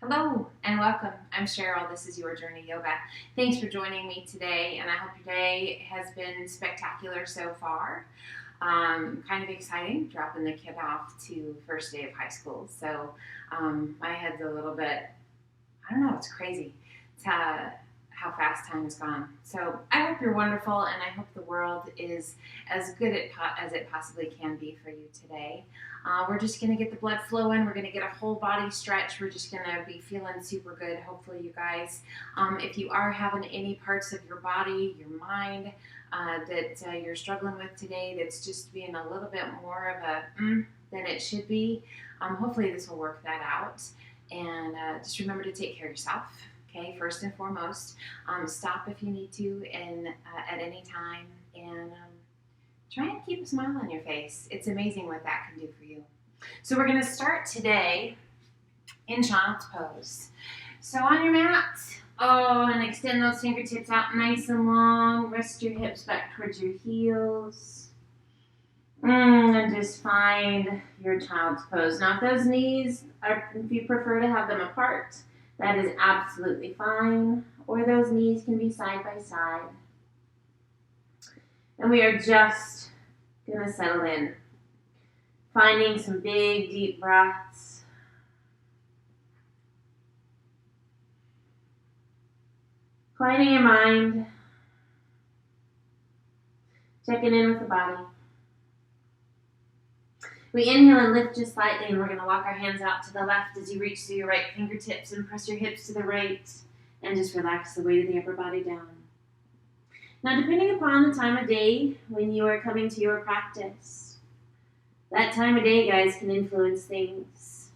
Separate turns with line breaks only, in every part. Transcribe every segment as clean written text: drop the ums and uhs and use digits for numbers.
Hello and welcome. I'm Cheryl. This is Your Journey Yoga. Thanks for joining me today, and I hope your day has been spectacular so far. Kind of exciting, dropping the kid off to first day of high school. So my head's a little bit, I don't know, it's crazy. It's how fast time has gone. So I hope you're wonderful, and I hope the world is as good as it possibly can be for you today. We're just going to get the blood flowing. We're going to get a whole body stretch. We're just going to be feeling super good, hopefully, you guys. If you are having any parts of your body, your mind, that you're struggling with today, that's just being a little bit more of a than it should be, hopefully this will work that out. And just remember to take care of yourself, okay, first and foremost. Stop if you need to and at any time. And try and keep a smile on your face. It's amazing what that can do for you. So we're going to start today in child's pose. So on your mat, and extend those fingertips out nice and long. Rest your hips back towards your heels. And just find your child's pose. Now, if those knees if you prefer to have them apart, that is absolutely fine. Or those knees can be side by side. And we are just going to settle in. Finding some big, deep breaths. Quieting your mind. Checking in with the body. We inhale and lift just slightly, and we're going to walk our hands out to the left as you reach through your right fingertips and press your hips to the right and just relax the weight of the upper body down. Now, depending upon the time of day when you are coming to your practice, that time of day, guys, can influence things.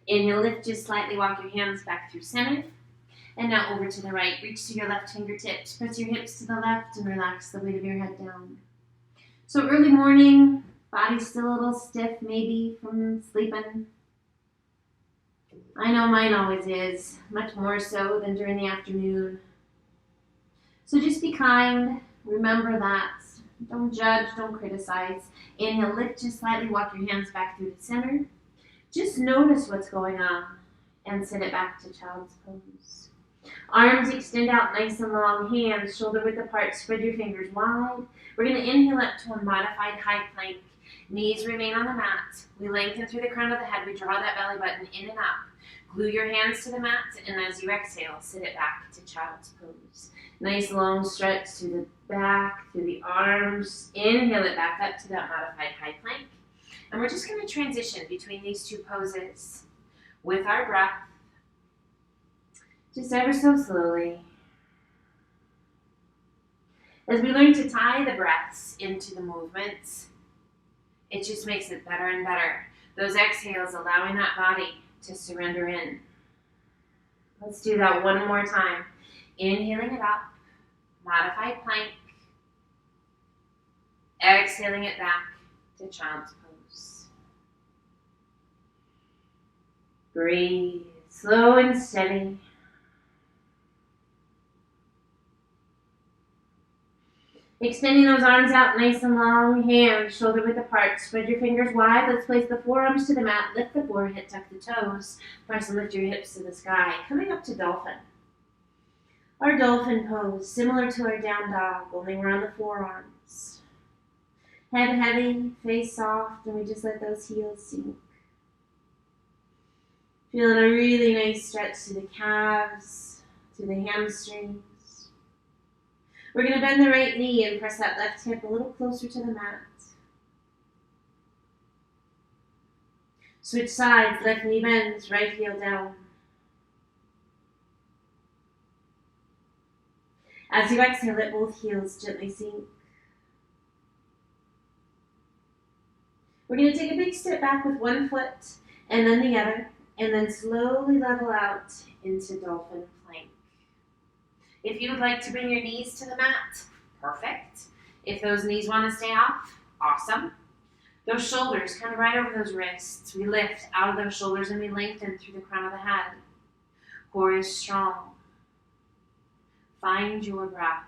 Inhale, lift just slightly, walk your hands back through center. And now over to the right. Reach to your left fingertips, press your hips to the left, and relax the weight of your head down. So early morning, body's still a little stiff, maybe from sleeping. I know mine always is, much more so than during the afternoon. So just be kind. Remember that. Don't judge, don't criticize. Inhale, lift just slightly, walk your hands back through the center. Just notice what's going on and send it back to child's pose. Arms extend out nice and long, hands shoulder width apart, spread your fingers wide. We're going to inhale up to a modified high plank. Knees remain on the mat. We lengthen through the crown of the head. We draw that belly button in and up. Glue your hands to the mat, and as you exhale, sit it back to child's pose. Nice long stretch to the back, through the arms. Inhale it back up to that modified high plank. And we're just going to transition between these two poses with our breath. Just ever so slowly. As we learn to tie the breaths into the movements, it just makes it better and better. Those exhales allowing that body to surrender in. Let's do that one more time. Inhaling it up, modified plank. Exhaling it back to child's pose. Breathe, slow and steady. Extending those arms out nice and long, hands shoulder width apart. Spread your fingers wide. Let's place the forearms to the mat. Lift the forehead, tuck the toes. Press and lift your hips to the sky. Coming up to dolphin. Our dolphin pose, similar to our down dog, only we're on the forearms. Head heavy, face soft, and we just let those heels sink. Feeling a really nice stretch to the calves, to the hamstrings. We're going to bend the right knee and press that left hip a little closer to the mat. Switch sides, left knee bends, right heel down. As you exhale, let both heels gently sink. We're going to take a big step back with one foot and then the other, and then slowly level out into dolphin plank. If you would like to bring your knees to the mat, perfect. If those knees want to stay off, awesome. Those shoulders, kind of right over those wrists. We lift out of those shoulders and we lengthen through the crown of the head. Core is strong. Find your breath.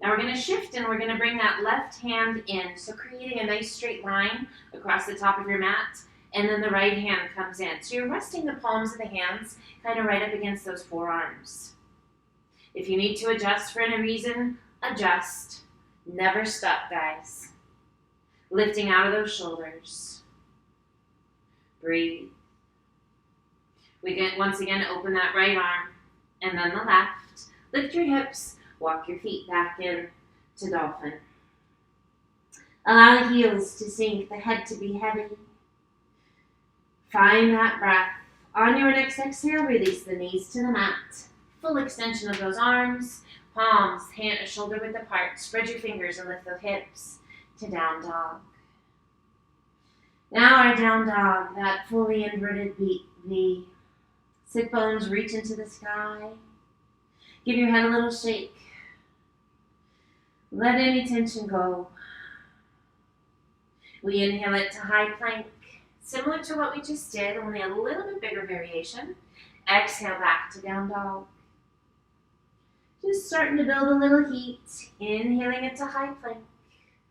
Now we're going to shift and we're going to bring that left hand in. So creating a nice straight line across the top of your mat. And then the right hand comes in. So you're resting the palms of the hands kind of right up against those forearms. If you need to adjust for any reason, adjust. Never stop, guys. Lifting out of those shoulders. Breathe. We get, once again, open that right arm and then the left. Lift your hips. Walk your feet back in to dolphin. Allow the heels to sink, the head to be heavy. Find that breath. On your next exhale, release the knees to the mat. Full extension of those arms, palms, hand, shoulder width apart. Spread your fingers and lift the hips to down dog. Now our down dog, that fully inverted V. Sit bones reach into the sky. Give your head a little shake. Let any tension go. We inhale it to high plank. Similar to what we just did, only a little bit bigger variation. Exhale back to down dog. Just starting to build a little heat. Inhaling it to high plank.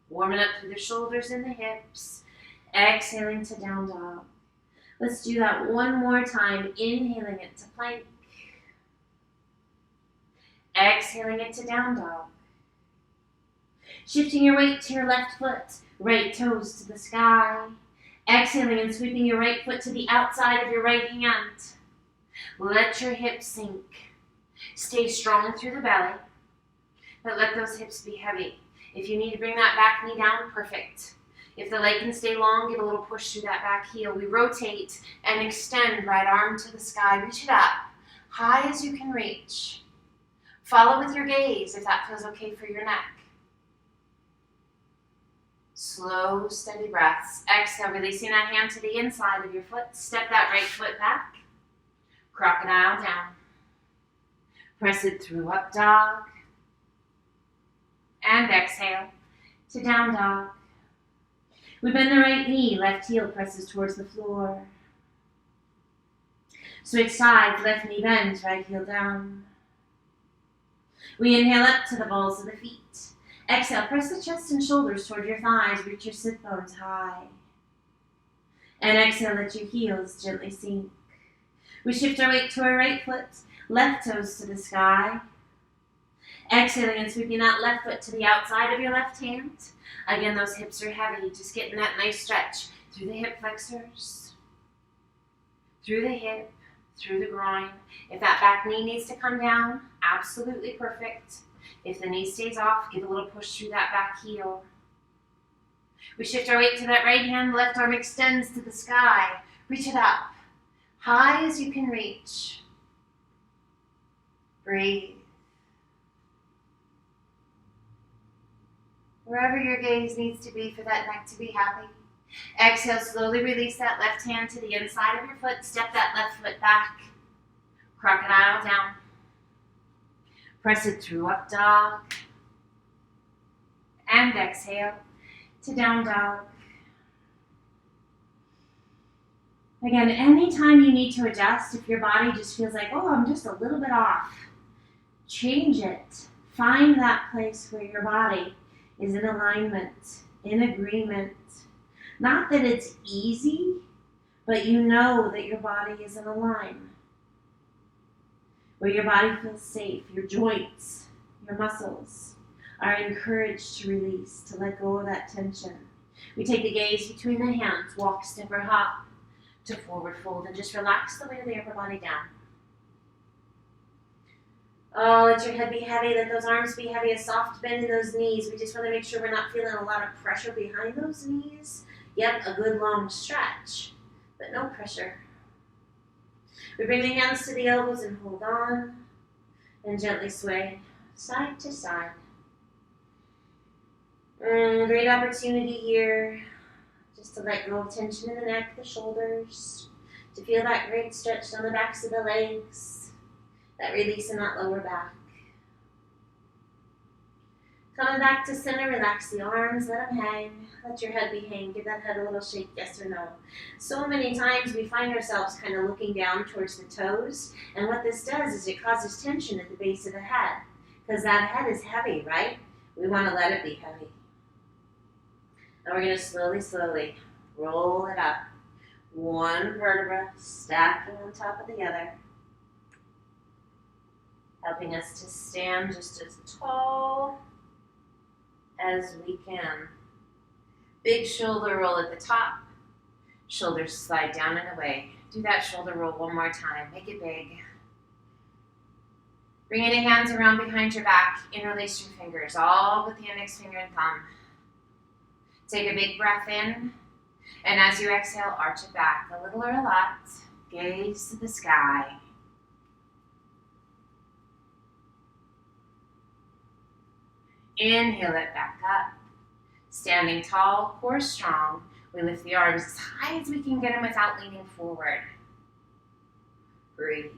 Warming up through the shoulders and the hips. Exhaling to down dog. Let's do that one more time. Inhaling it to plank. Exhaling it to down dog. Shifting your weight to your left foot. Right toes to the sky. Exhaling and sweeping your right foot to the outside of your right hand. Let your hips sink. Stay strong through the belly, but let those hips be heavy. If you need to bring that back knee down, perfect. If the leg can stay long, give a little push through that back heel. We rotate and extend right arm to the sky. Reach it up, high as you can reach. Follow with your gaze if that feels okay for your neck. Slow, steady breaths. Exhale, releasing that hand to the inside of your foot. Step that right foot back. Crocodile down. Press it through up dog. And exhale to down dog. We bend the right knee, left heel presses towards the floor. Switch sides, left knee bends, right heel down. We inhale up to the balls of the feet. Exhale, press the chest and shoulders toward your thighs, reach your sit bones high. And exhale, let your heels gently sink. We shift our weight to our right foot, left toes to the sky. Exhaling and sweeping that left foot to the outside of your left hand. Again, those hips are heavy, just getting that nice stretch through the hip flexors, through the hip, through the groin. If that back knee needs to come down, absolutely perfect. If the knee stays off, give a little push through that back heel. We shift our weight to that right hand, left arm extends to the sky. Reach it up, high as you can reach. Breathe. Wherever your gaze needs to be for that neck to be happy. Exhale, slowly release that left hand to the inside of your foot. Step that left foot back. Crocodile down. Press it through up dog. And exhale to down dog. Again, anytime you need to adjust, if your body just feels like, oh, I'm just a little bit off, change it. Find that place where your body is in alignment, in agreement. Not that it's easy, but you know that your body is in alignment. Where your body feels safe, your joints, your muscles are encouraged to release, to let go of that tension. We take the gaze between the hands, walk, step, or hop to forward fold, and just relax the weight of the upper body down. Oh, let your head be heavy, let those arms be heavy, a soft bend in those knees. We just want to make sure we're not feeling a lot of pressure behind those knees. Yep, a good long stretch, but no pressure. We bring the hands to the elbows and hold on, and gently sway side to side. Great opportunity here, just to let go of tension in the neck, the shoulders, to feel that great stretch down the backs of the legs, that release in that lower back. Coming back to center, relax the arms, let them hang. Let your head be hanging. Give that head a little shake, yes or no. So many times we find ourselves kind of looking down towards the toes, and what this does is it causes tension at the base of the head, because that head is heavy, right?
We want to let it be heavy. And we're going to slowly roll it up. One vertebra stacking on top of the other, helping us to stand just as tall as we can. Big shoulder roll at the top. Shoulders slide down and away. Do that shoulder roll one more time. Make it big. Bring the hands around behind your back. Interlace your fingers, all but the index finger and thumb. Take a big breath in. And as you exhale, arch it back, a little or a lot. Gaze to the sky. Inhale it back up. Standing tall, core strong. We lift the arms as high as we can get them without leaning forward. Breathe.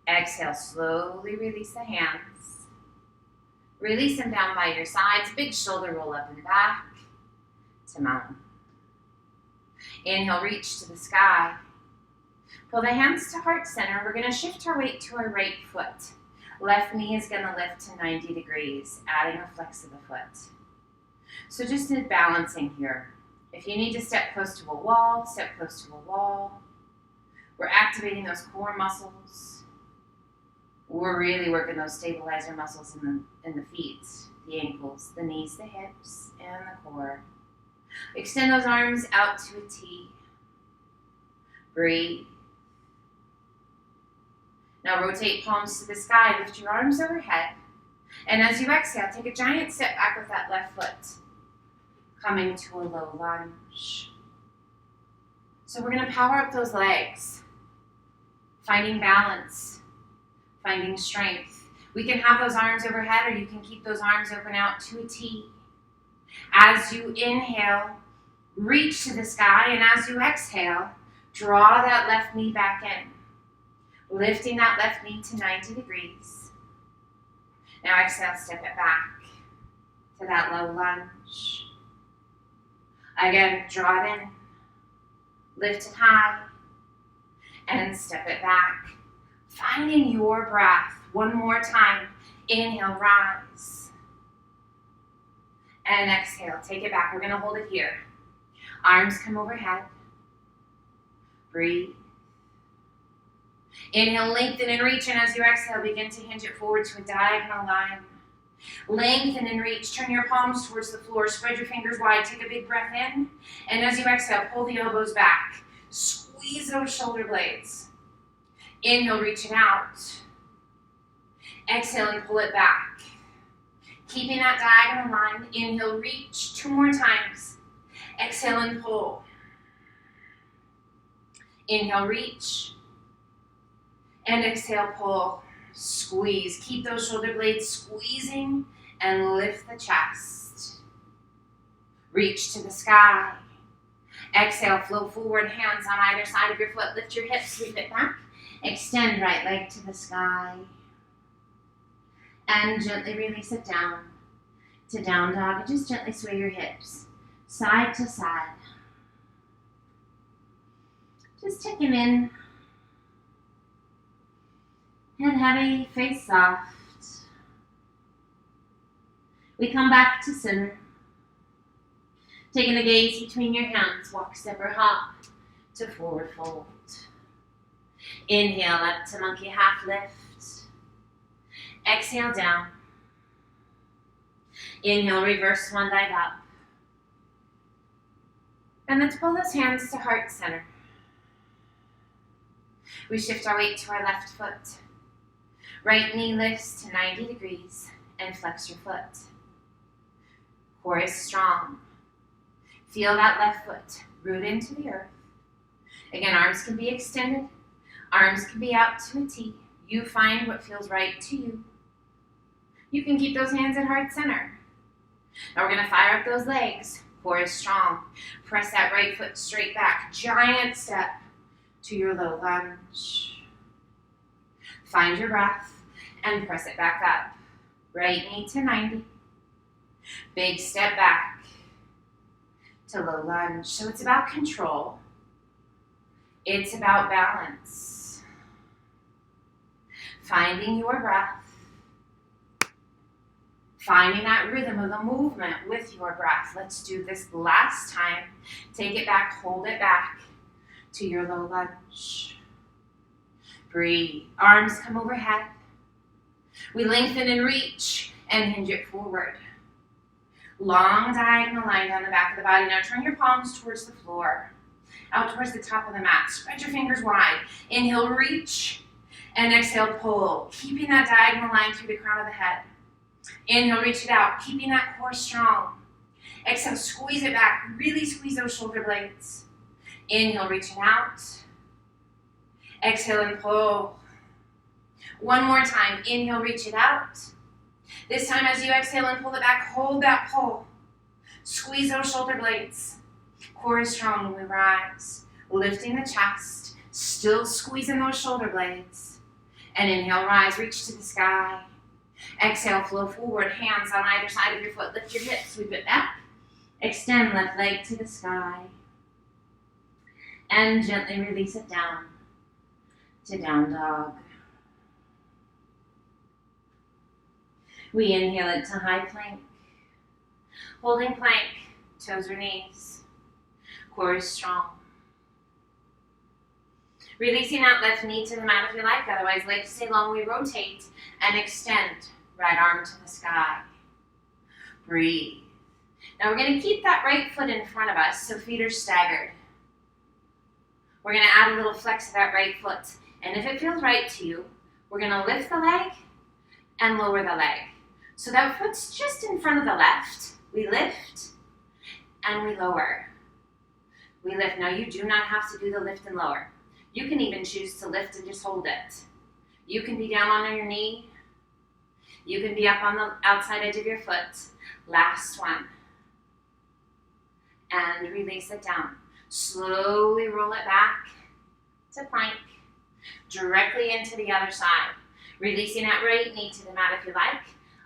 Exhale, slowly release the hands. Release them down by your sides. Big shoulder roll up and back to mountain. Inhale, reach to the sky. Pull the hands to heart center. We're going to shift our weight to our right foot. Left knee is going to lift to 90 degrees, adding a flex of the foot. So just in balancing here. If you need to step close to a wall, step close to a wall. We're activating those core muscles. We're really working those stabilizer muscles in the feet, the ankles, the knees, the hips, and the core. Extend those arms out to a T. Breathe. Now rotate palms to the sky, lift your arms overhead. And as you exhale, take a giant step back with that left foot, coming to a low lunge. So we're going to power up those legs, finding balance, finding strength. We can have those arms overhead, or you can keep those arms open out to a T. As you inhale, reach to the sky, and as you exhale, draw that left knee back in, lifting that left knee to 90 degrees. Now exhale, step it back to that low lunge. Again, draw it in, lift it high, and step it back. Finding your breath. One more time. Inhale, rise. And exhale, take it back. We're going to hold it here. Arms come overhead. Breathe. Inhale, lengthen and reach, and as you exhale, begin to hinge it forward to a diagonal line. Lengthen and reach. Turn your palms towards the floor. Spread your fingers wide. Take a big breath in. And as you exhale, pull the elbows back. Squeeze those shoulder blades. Inhale, reach it out. Exhale and pull it back. Keeping that diagonal line. Inhale, reach 2 more times. Exhale and pull. Inhale, reach. And exhale, pull. Squeeze. Keep those shoulder blades squeezing and lift the chest. Reach to the sky. Exhale, flow forward, hands on either side of your foot. Lift your hips, sweep it back. Extend right leg to the sky. And gently release it down to down dog. And just gently sway your hips side to side. Just checking in. Head heavy, face soft. We come back to center. Taking the gaze between your hands, walk, step, or hop to forward fold. Inhale up to monkey half lift. Exhale down. Inhale, reverse one dive up. And let's pull those hands to heart center. We shift our weight to our left foot. Right knee lifts to 90 degrees and flex your foot. Core is strong. Feel that left foot root into the earth. Again, arms can be extended. Arms can be out to a T. You find what feels right to you. You can keep those hands at heart center. Now we're going to fire up those legs. Core is strong. Press that right foot straight back. Giant step to your low lunge. Find your breath and press it back up. Right knee to 90. Big step back to low lunge. So it's about control. It's about balance. Finding your breath. Finding that rhythm of the movement with your breath. Let's do this last time. Take it back, hold it back to your low lunge. Breathe. Arms come overhead. We lengthen and reach and hinge it forward. Long diagonal line down the back of the body. Now turn your palms towards the floor, out towards the top of the mat. Spread your fingers wide. Inhale, reach, and exhale, pull. Keeping that diagonal line through the crown of the head. Inhale, reach it out, keeping that core strong. Exhale, squeeze it back. Really squeeze those shoulder blades. Inhale, reach it out. Exhale and pull. One more time. Inhale, reach it out. This time as you exhale and pull it back, hold that pull. Squeeze those shoulder blades. Core is strong when we rise. Lifting the chest. Still squeezing those shoulder blades. And inhale, rise, reach to the sky. Exhale, flow forward, hands on either side of your foot. Lift your hips, sweep it back. Extend left leg to the sky. And gently release it down to down dog. We inhale it to high plank. Holding plank, toes or knees. Core is strong. Releasing that left knee to the mat if you like, otherwise legs stay long. We rotate and extend. Right arm to the sky. Breathe. Now we're going to keep that right foot in front of us, so feet are staggered. We're going to add a little flex to that right foot. And if it feels right to you, we're going to lift the leg and lower the leg. So that foot's just in front of the left. We lift and we lower. We lift. Now you do not have to do the lift and lower. You can even choose to lift and just hold it. You can be down on your knee. You can be up on the outside edge of your foot. Last one. And release it down. Slowly roll it back to plank. Directly into the other side. Releasing that right knee to the mat if you like.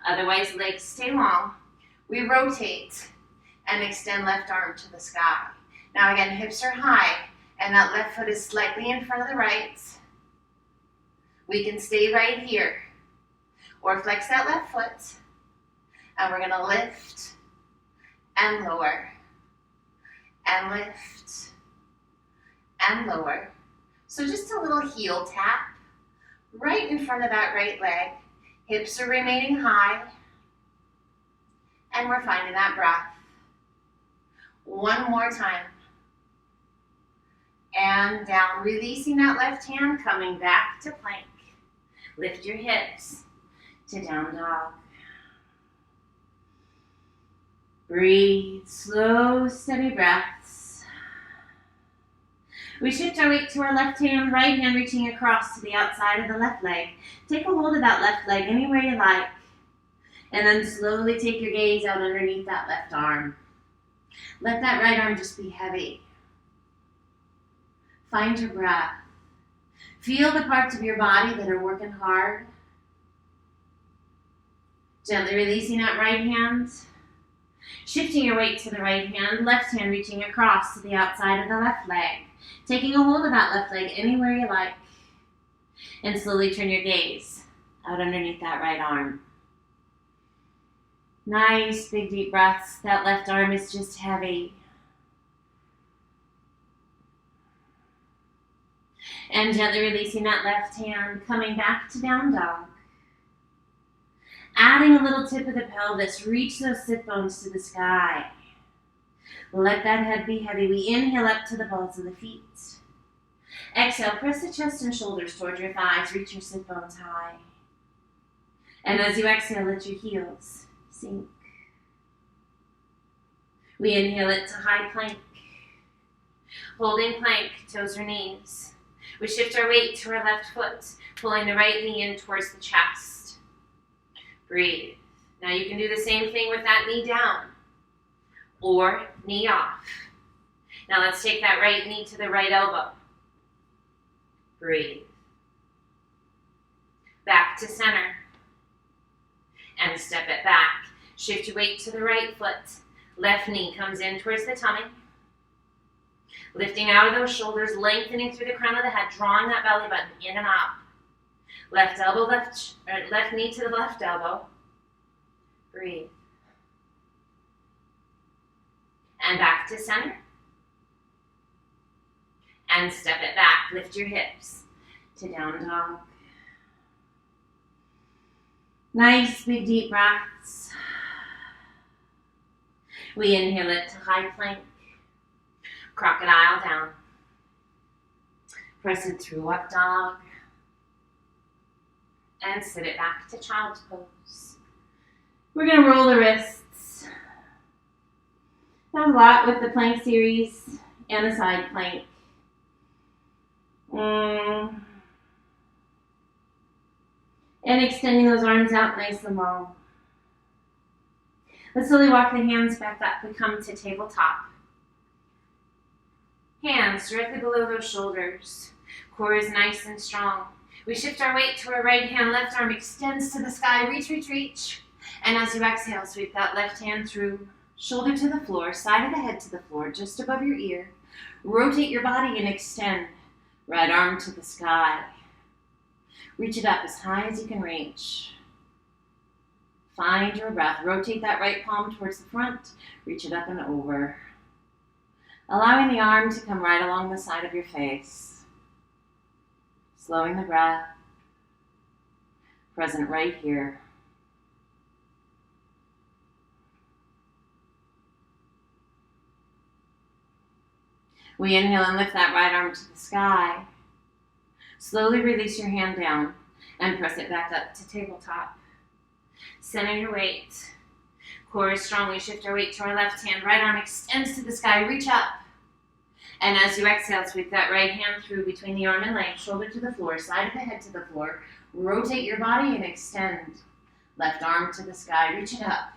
Otherwise, legs stay long. We rotate and extend left arm to the sky. Now again, hips are high and that left foot is slightly in front of the right. We can stay right here. Or flex that left foot, and we're going to lift and lower, and lift and lower. So just a little heel tap right in front of that right leg. Hips are remaining high, and we're finding that breath. One more time. And down, releasing that left hand, coming back to plank. Lift your hips. To down dog. Breathe, slow, steady breaths. We shift our weight to our left hand, right hand reaching across to the outside of the left leg. Take a hold of that left leg anywhere you like. And then slowly take your gaze out underneath that left arm. Let that right arm just be heavy. Find your breath. Feel the parts of your body that are working hard. Gently releasing that right hand. Shifting your weight to the right hand, left hand reaching across to the outside of the left leg. Taking a hold of that left leg anywhere you like. And slowly turn your gaze out underneath that right arm. Nice big deep breaths. That left arm is just heavy. And gently releasing that left hand, coming back to down dog. Adding a little tip of the pelvis, reach those sit bones to the sky. Let that head be heavy. We inhale up to the balls of the feet. Exhale, press the chest and shoulders toward your thighs. Reach your sit bones high. And as you exhale, let your heels sink. We inhale it to high plank. Holding plank, toes or knees. We shift our weight to our left foot, pulling the right knee in towards the chest. Breathe. Now you can do the same thing with that knee down or knee off. Now let's take that right knee to the right elbow. Breathe. Back to center. And step it back. Shift your weight to the right foot. Left knee comes in towards the tummy. Lifting out of those shoulders, lengthening through the crown of the head, drawing that belly button in and up. Left elbow, left knee to the left elbow. Breathe. And back to center. And step it back. Lift your hips to down dog. Nice big deep breaths. We inhale it to high plank. Crocodile down. Press it through up dog. And sit it back to child's pose. We're going to roll the wrists. That was a lot with the plank series and the side plank. And extending those arms out nice and long. Let's slowly walk the hands back up. We come to tabletop. Hands directly below those shoulders. Core is nice and strong. We shift our weight to our right hand. Left arm extends to the sky. Reach, reach, reach. And as you exhale, sweep that left hand through. Shoulder to the floor. Side of the head to the floor, just above your ear. Rotate your body and extend. Right arm to the sky. Reach it up as high as you can reach. Find your breath. Rotate that right palm towards the front. Reach it up and over. Allowing the arm to come right along the side of your face. Slowing the breath. Present right here. We inhale and lift that right arm to the sky. Slowly release your hand down and press it back up to tabletop. Center your weight. Core is strong. We shift our weight to our left hand. Right arm extends to the sky. Reach up. And as you exhale, sweep that right hand through between the arm and leg. Shoulder to the floor. Side of the head to the floor. Rotate your body and extend. Left arm to the sky. Reach it up.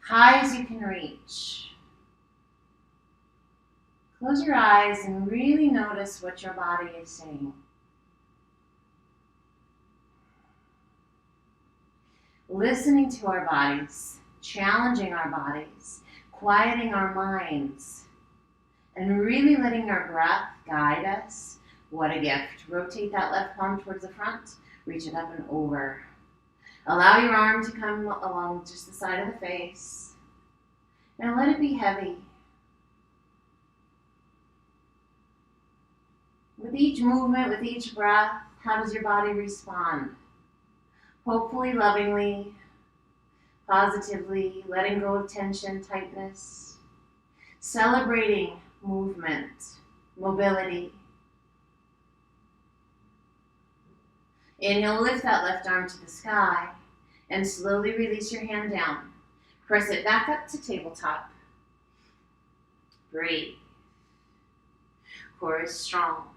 High as you can reach. Close your eyes and really notice what your body is saying. Listening to our bodies, challenging our bodies, quieting our minds, and really letting our breath guide us. What a gift. Rotate that left palm towards the front, reach it up and over. Allow your arm to come along just the side of the face. Now let it be heavy. With each movement, with each breath, how does your body respond? Hopefully, lovingly, positively, letting go of tension, tightness, celebrating movement, mobility. Inhale, lift that left arm to the sky and slowly release your hand down. Press it back up to tabletop. Breathe. Core is strong.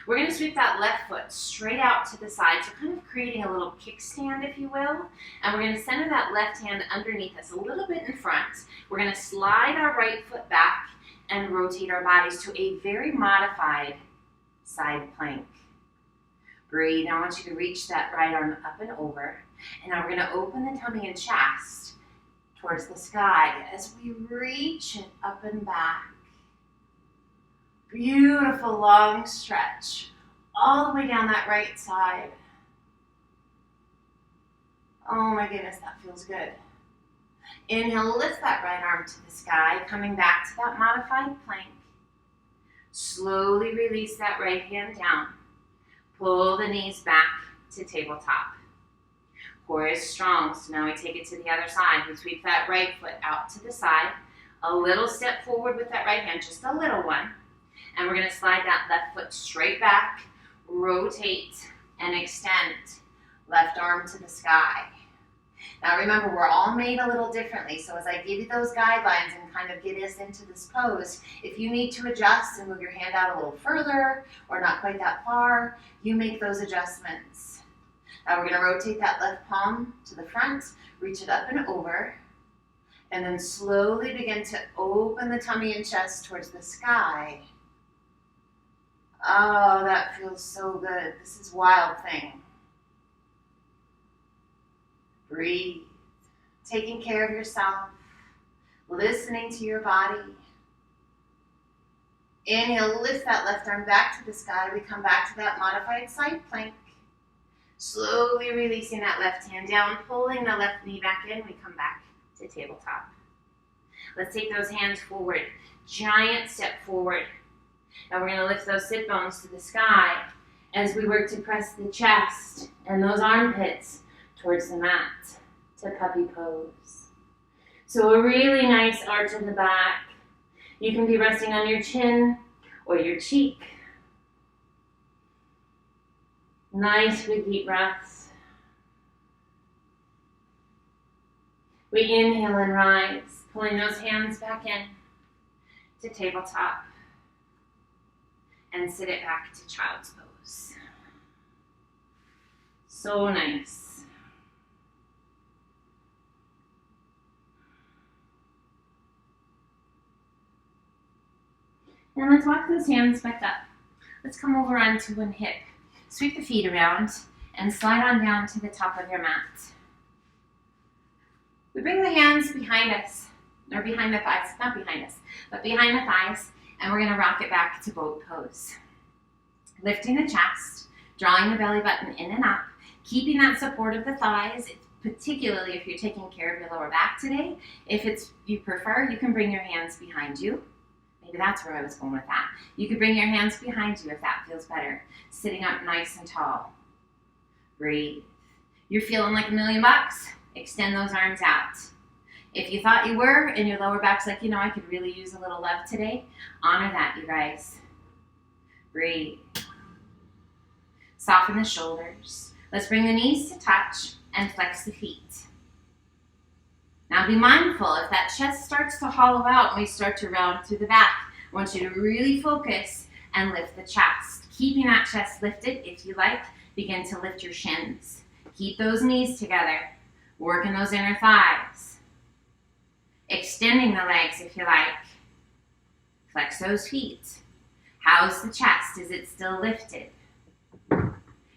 We're going to sweep that left foot straight out to the side, so kind of creating a little kickstand, if you will. And we're going to center that left hand underneath us, a little bit in front. We're going to slide our right foot back and rotate our bodies to a very modified side plank. Breathe. I want you to reach that right arm up and over. And now we're going to open the tummy and chest towards the sky as we reach it up and back. Beautiful long stretch all the way down that right side. Oh my goodness, that feels good. Inhale, lift that right arm to the sky, coming back to that modified plank. Slowly release that right hand down. Pull the knees back to tabletop. Core is strong, so now we take it to the other side. We sweep that right foot out to the side. A little step forward with that right hand, just a little one. And we're going to slide that left foot straight back, rotate, and extend. Left arm to the sky. Now remember, we're all made a little differently, so as I give you those guidelines and kind of get us into this pose, if you need to adjust and move your hand out a little further or not quite that far, you make those adjustments. Now we're going to rotate that left palm to the front, reach it up and over, and then slowly begin to open the tummy and chest towards the sky. Oh, that feels so good. This is Wild Thing. Breathe. Taking care of yourself. Listening to your body. Inhale, lift that left arm back to the sky. We come back to that modified side plank. Slowly releasing that left hand down, pulling the left knee back in. We come back to tabletop. Let's take those hands forward. Giant step forward. Now we're going to lift those sit bones to the sky as we work to press the chest and those armpits towards the mat to puppy pose. So a really nice arch in the back. You can be resting on your chin or your cheek. Nice big deep breaths. We inhale and rise, pulling those hands back in to tabletop and sit it back to child's pose. So nice. And let's walk those hands back up. Let's come over onto one hip. Sweep the feet around and slide on down to the top of your mat. We bring the hands behind us, or behind the thighs, not behind us, but behind the thighs, and we're gonna rock it back to boat pose. Lifting the chest, drawing the belly button in and up, keeping that support of the thighs, particularly if you're taking care of your lower back today. If you prefer, you can bring your hands behind you. Maybe that's where I was going with that. You could bring your hands behind you if that feels better. Sitting up nice and tall. Breathe. You're feeling like $1,000,000? Extend those arms out. If you thought you were and your lower back's like, I could really use a little love today, honor that, you guys. Breathe. Soften the shoulders. Let's bring the knees to touch and flex the feet. Now be mindful, if that chest starts to hollow out and we start to round through the back, I want you to really focus and lift the chest. Keeping that chest lifted, if you like, begin to lift your shins. Keep those knees together. Working those inner thighs. Extending the legs if you like. Flex those feet. How's the chest? Is it still lifted?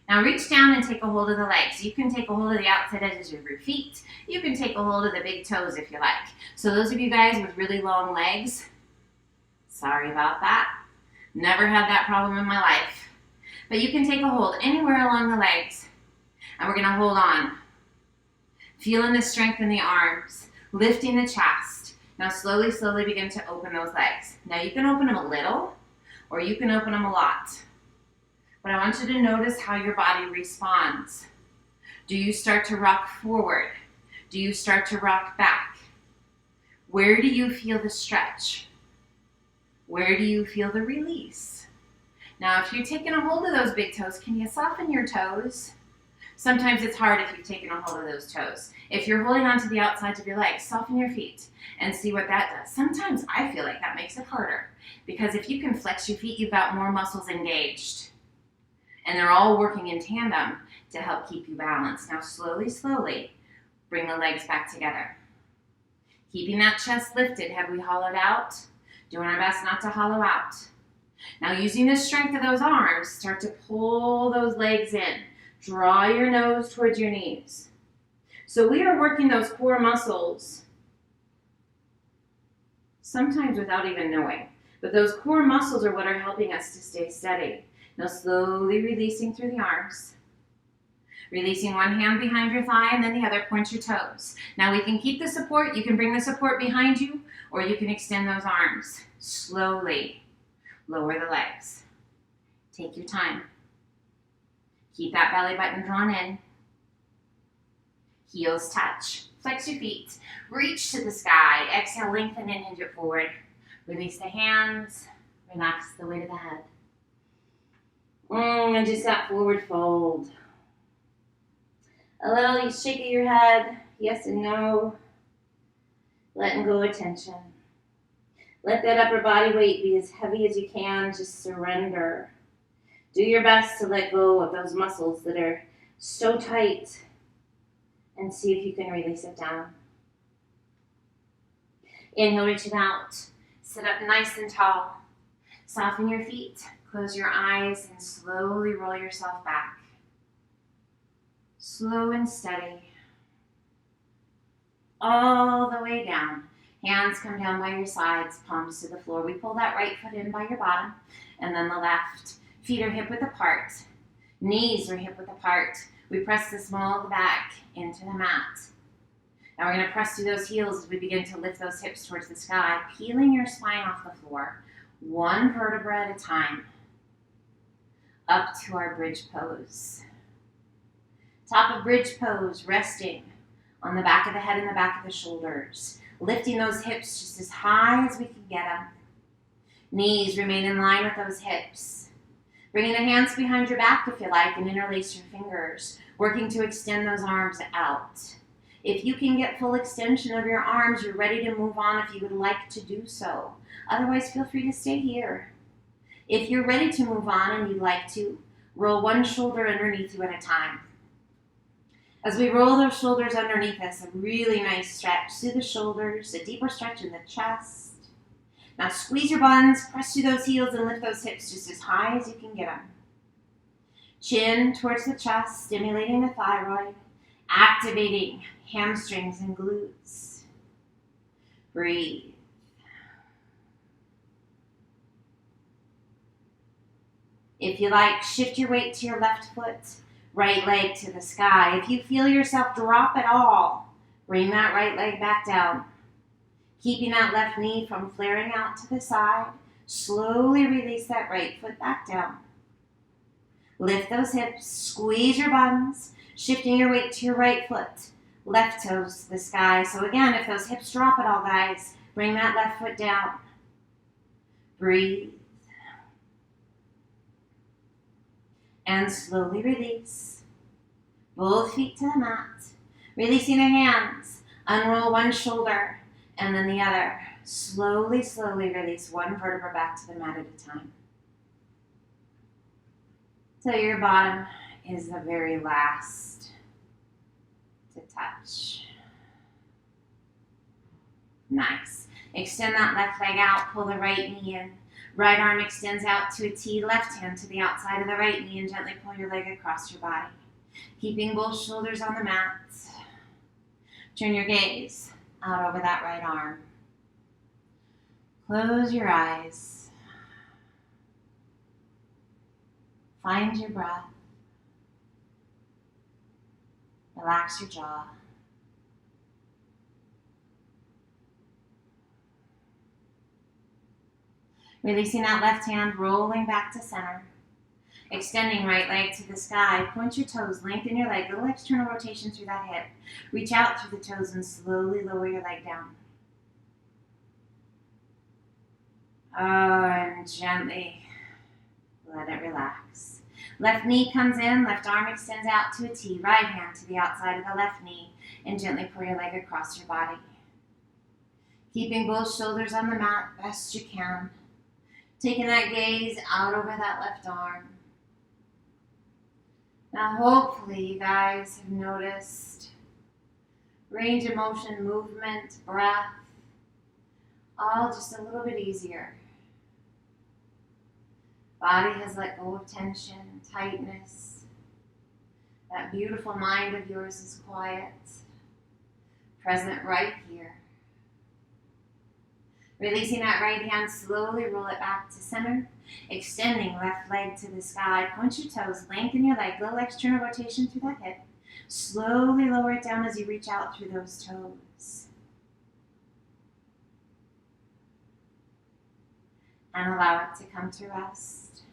Now reach down and take a hold of the legs. You can take a hold of the outside edges of your feet. You can take a hold of the big toes if you like. So those of you guys with really long legs, sorry about that. Never had that problem in my life. But you can take a hold anywhere along the legs. And we're going to hold on. Feeling the strength in the arms. Lifting the chest. Now slowly, slowly begin to open those legs. Now you can open them a little or you can open them a lot. But I want you to notice how your body responds. Do you start to rock forward? Do you start to rock back? Where do you feel the stretch? Where do you feel the release? Now, if you're taking a hold of those big toes, can you soften your toes? Sometimes it's hard if you've taken a hold of those toes. If you're holding on to the outsides of your legs, soften your feet and see what that does. Sometimes I feel like that makes it harder because if you can flex your feet, you've got more muscles engaged. And they're all working in tandem to help keep you balanced. Now slowly, slowly, bring the legs back together. Keeping that chest lifted. Have we hollowed out? Doing our best not to hollow out. Now using the strength of those arms, start to pull those legs in. Draw your nose towards your knees. So we are working those core muscles, sometimes without even knowing. But those core muscles are what are helping us to stay steady. Now slowly releasing through the arms. Releasing one hand behind your thigh and then the other, point your toes. Now we can keep the support. You can bring the support behind you or you can extend those arms. Slowly lower the legs. Take your time. Keep that belly button drawn in. Heels touch. Flex your feet. Reach to the sky. Exhale, lengthen and hinge it forward. Release the hands. Relax the weight of the head. And just that forward fold. A little shake of your head, yes and no. Letting go of tension. Let that upper body weight be as heavy as you can. Just surrender. Do your best to let go of those muscles that are so tight and see if you can release it down. Inhale, reach it out. Sit up nice and tall. Soften your feet. Close your eyes and slowly roll yourself back. Slow and steady. All the way down. Hands come down by your sides, palms to the floor. We pull that right foot in by your bottom and then the left. Feet are hip width apart. Knees are hip width apart. We press the small of the back into the mat. Now we're going to press through those heels as we begin to lift those hips towards the sky, peeling your spine off the floor, one vertebra at a time, up to our bridge pose. Top of bridge pose, resting on the back of the head and the back of the shoulders, lifting those hips just as high as we can get them. Knees remain in line with those hips. Bringing the hands behind your back if you like and interlace your fingers, working to extend those arms out. If you can get full extension of your arms, you're ready to move on if you would like to do so. Otherwise, feel free to stay here. If you're ready to move on and you'd like to, roll one shoulder underneath you at a time. As we roll those shoulders underneath us, a really nice stretch through the shoulders, a deeper stretch in the chest. Now squeeze your buns, press through those heels, and lift those hips just as high as you can get them. Chin towards the chest, stimulating the thyroid, activating hamstrings and glutes. Breathe. If you like, shift your weight to your left foot, right leg to the sky. If you feel yourself drop at all, bring that right leg back down. Keeping that left knee from flaring out to the side, slowly release that right foot back down. Lift those hips, squeeze your buns, shifting your weight to your right foot, left toes to the sky. So again, if those hips drop at all, guys, bring that left foot down. Breathe. And slowly release. Both feet to the mat. Releasing the hands. Unroll one shoulder and then the other. Slowly, slowly release one vertebra back to the mat at a time. So your bottom is the very last to touch. Nice. Extend that left leg out, pull the right knee in. Right arm extends out to a T, left hand to the outside of the right knee, and gently pull your leg across your body. Keeping both shoulders on the mat. Turn your gaze out over that right arm. Close your eyes. Find your breath. Relax your jaw. Releasing that left hand, rolling back to center. Extending right leg to the sky. Point your toes, lengthen your leg, little external rotation through that hip. Reach out through the toes and slowly lower your leg down. And gently let it relax. Left knee comes in, left arm extends out to a T, right hand to the outside of the left knee, and gently pull your leg across your body. Keeping both shoulders on the mat best you can. Taking that gaze out over that left arm. Now hopefully you guys have noticed range of motion, movement, breath, all just a little bit easier. Body has let go of tension, tightness. That beautiful mind of yours is quiet, present right here. Releasing that right hand, slowly roll it back to center. Extending left leg to the sky. Point your toes, lengthen your leg, little external rotation through that hip. Slowly lower it down as you reach out through those toes. And allow it to come to rest.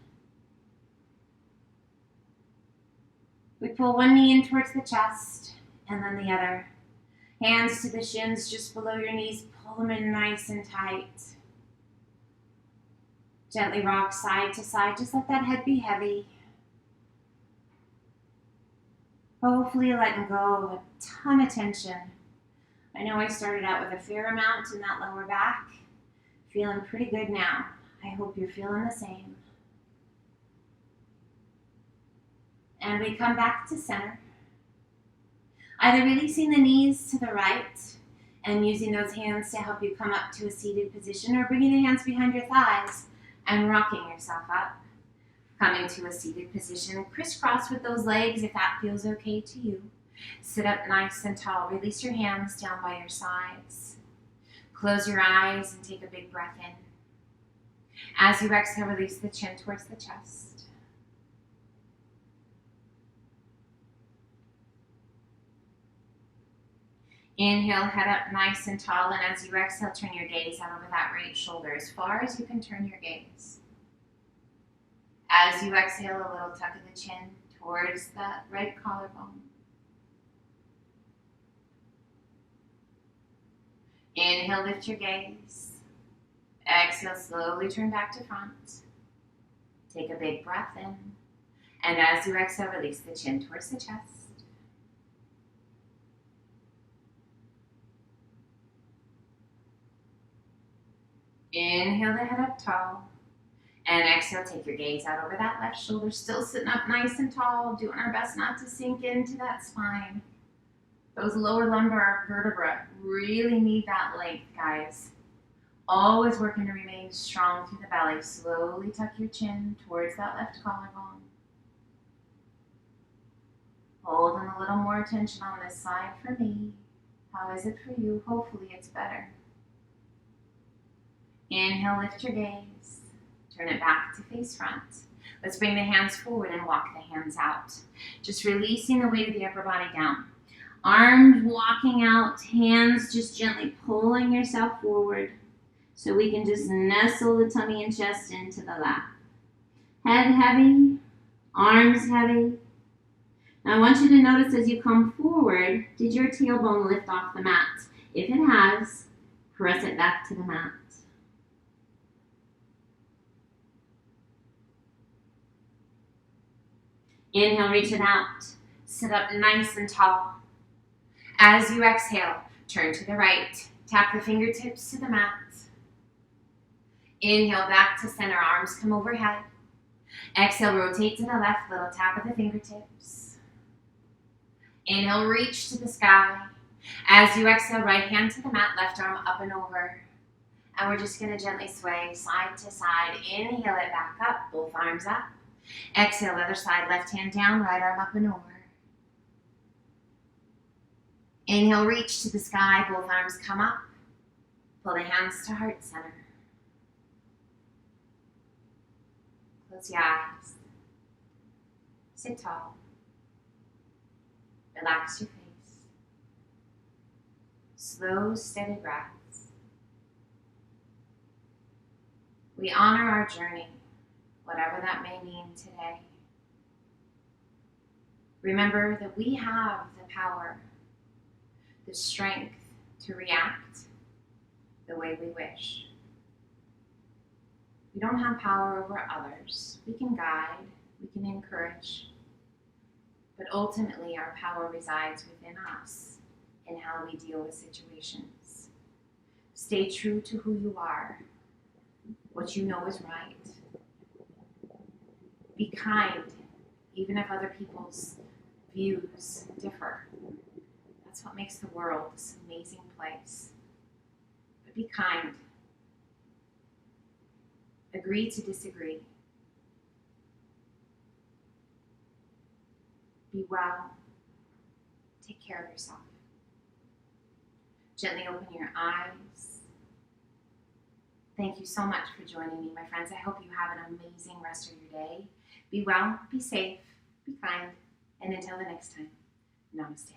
We pull one knee in towards the chest and then the other. Hands to the shins just below your knees. Pull them in nice and tight. Gently rock side to side. Just let that head be heavy. Hopefully you're letting go of a ton of tension. I know I started out with a fair amount in that lower back. Feeling pretty good now. I hope you're feeling the same. And we come back to center. Either releasing the knees to the right and using those hands to help you come up to a seated position, or bringing the hands behind your thighs and rocking yourself up. Coming to a seated position, crisscross with those legs if that feels okay to you. Sit up nice and tall. Release your hands down by your sides. Close your eyes and take a big breath in. As you exhale, release the chin towards the chest.
Inhale, head up nice and tall, and as you exhale, turn your gaze out over that right shoulder as far as you can turn your gaze. As you exhale, a little tuck of the chin towards that right collarbone. Inhale, lift your gaze. Exhale, slowly turn back to front. Take a big breath in. And as you exhale, release the chin towards the chest. Inhale the head up tall. And exhale, take your gaze out over that left shoulder. Still sitting up nice and tall, doing our best not to sink into that spine. Those lower lumbar vertebrae really need that length, guys. Always working to remain strong through the belly. Slowly tuck your chin towards that left collarbone. Holding a little more tension on this side for me. How is it for you? Hopefully it's better. Inhale, lift your gaze. Turn it back to face front. Let's bring the hands forward and walk the hands out. Just releasing the weight of the upper body down. Arms walking out, hands just gently pulling yourself forward so we can just nestle the tummy and chest into the lap. Head heavy, arms heavy. Now I want you to notice as you come forward, did your tailbone lift off the mat? If it has, press it back to the mat. Inhale, reach it out. Sit up nice and tall. As you exhale, turn to the right. Tap the fingertips to the mat. Inhale, back to center. Arms come overhead. Exhale, rotate to the left. Little tap of the fingertips. Inhale, reach to the sky. As you exhale, right hand to the mat, left arm up and over. And we're just going to gently sway side to side. Inhale it back up, both arms up. Exhale, other side, left hand down, right arm up and over. Inhale, reach to the sky, both arms come up. Pull the hands to heart center. Close your eyes. Sit tall. Relax your face. Slow, steady breaths. We honor our journey, whatever that may mean today. Remember that we have the power, the strength to react the way we wish. We don't have power over others. We can guide, we can encourage, but ultimately our power resides within us in how we deal with situations. Stay true to who you are, what you know is right. Be kind, even if other people's views differ. That's what makes the world this amazing place. But be kind. Agree to disagree. Be well. Take care of yourself. Gently open your eyes. Thank you so much for joining me, my friends. I hope you have an amazing rest of your day. Be well, be safe, be kind, and until the next time, namaste.